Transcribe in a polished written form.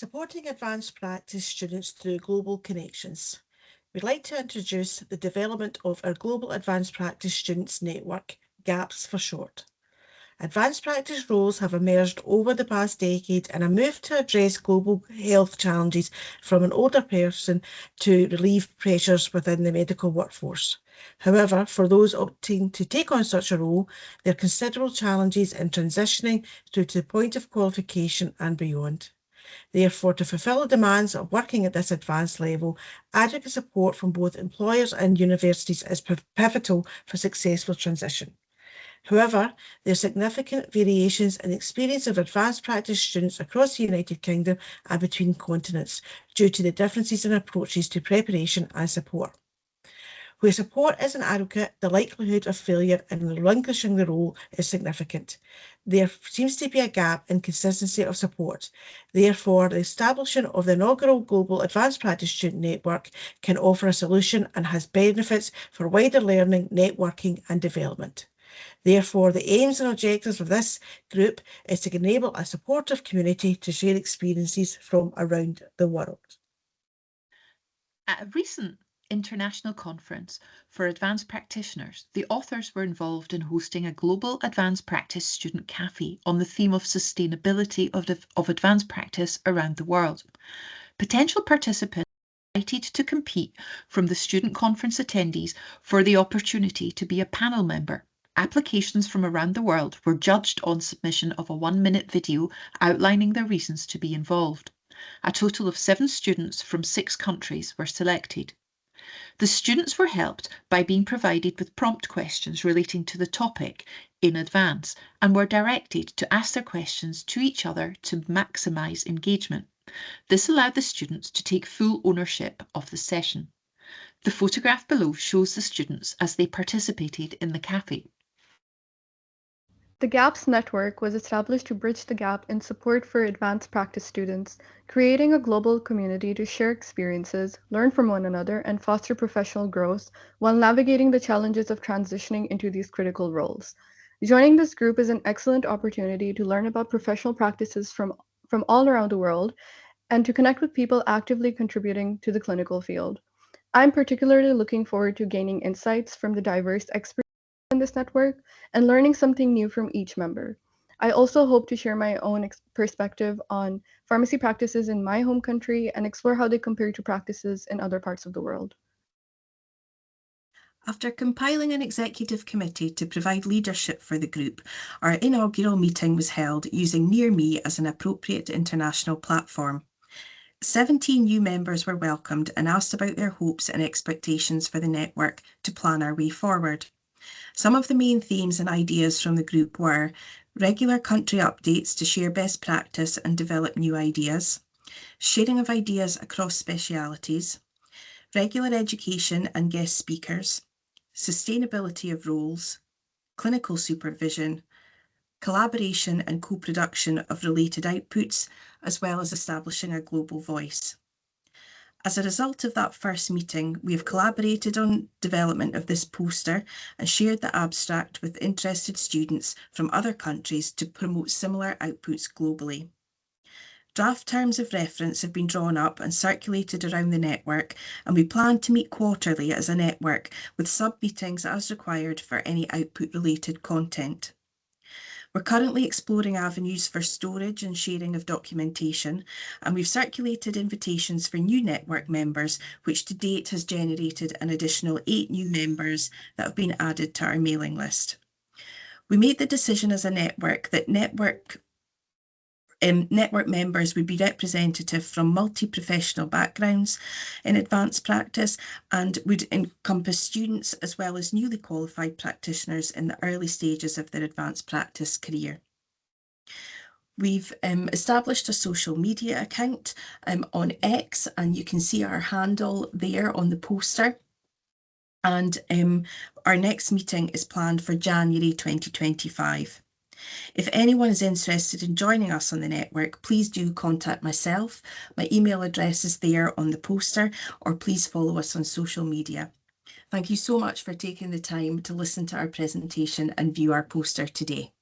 Supporting advanced practice students through global connections. We'd like to introduce the development of our Global Advanced Practice Students Network, GAPS for short. Advanced practice roles have emerged over the past decade in a move to address global health challenges from an older person to relieve pressures within the medical workforce. However, for those opting to take on such a role, there are considerable challenges in transitioning through to the point of qualification and beyond. Therefore, to fulfil the demands of working at this advanced level, adequate support from both employers and universities is pivotal for successful transition. However, there are significant variations in the experience of advanced practice students across the United Kingdom and between continents due to the differences in approaches to preparation and support. Where support is inadequate, the likelihood of failure in relinquishing the role is significant. There seems to be a gap in consistency of support. Therefore, the establishment of the inaugural Global Advanced Practice Student Network can offer a solution and has benefits for wider learning, networking and development. Therefore, the aims and objectives of this group is to enable a supportive community to share experiences from around the world. At a recent international conference for advanced practitioners, the authors were involved in hosting a global advanced practice student cafe on the theme of sustainability of advanced practice around the world. Potential participants were invited to compete from the student conference attendees for the opportunity to be a panel member. Applications from around the world were judged on submission of a 1-minute video outlining their reasons to be involved. A total of 7 students from 6 countries were selected. The students were helped by being provided with prompt questions relating to the topic in advance and were directed to ask their questions to each other to maximise engagement. This allowed the students to take full ownership of the session. The photograph below shows the students as they participated in the cafe. The GAPS network was established to bridge the gap in support for advanced practice students, creating a global community to share experiences, learn from one another, and foster professional growth while navigating the challenges of transitioning into these critical roles. Joining this group is an excellent opportunity to learn about professional practices from all around the world and to connect with people actively contributing to the clinical field. I'm particularly looking forward to gaining insights from the diverse experts in this network and learning something new from each member. I also hope to share my own perspective on pharmacy practices in my home country and explore how they compare to practices in other parts of the world. After compiling an executive committee to provide leadership for the group, our inaugural meeting was held using Near Me as an appropriate international platform. 17 new members were welcomed and asked about their hopes and expectations for the network to plan our way forward. Some of the main themes and ideas from the group were regular country updates to share best practice and develop new ideas, sharing of ideas across specialities, regular education and guest speakers, sustainability of roles, clinical supervision, collaboration and co-production of related outputs, as well as establishing a global voice. As a result of that first meeting, we have collaborated on development of this poster and shared the abstract with interested students from other countries to promote similar outputs globally. Draft terms of reference have been drawn up and circulated around the network, and we plan to meet quarterly as a network with sub-meetings as required for any output-related content. We're currently exploring avenues for storage and sharing of documentation, and we've circulated invitations for new network members, which to date has generated an additional 8 new members that have been added to our mailing list. We made the decision as a network that network members would be representative from multi-professional backgrounds in advanced practice and would encompass students as well as newly qualified practitioners in the early stages of their advanced practice career. We've established a social media account on X, and you can see our handle there on the poster. And our next meeting is planned for January 2025. If anyone is interested in joining us on the network, please do contact myself. My email address is there on the poster, or please follow us on social media. Thank you so much for taking the time to listen to our presentation and view our poster today.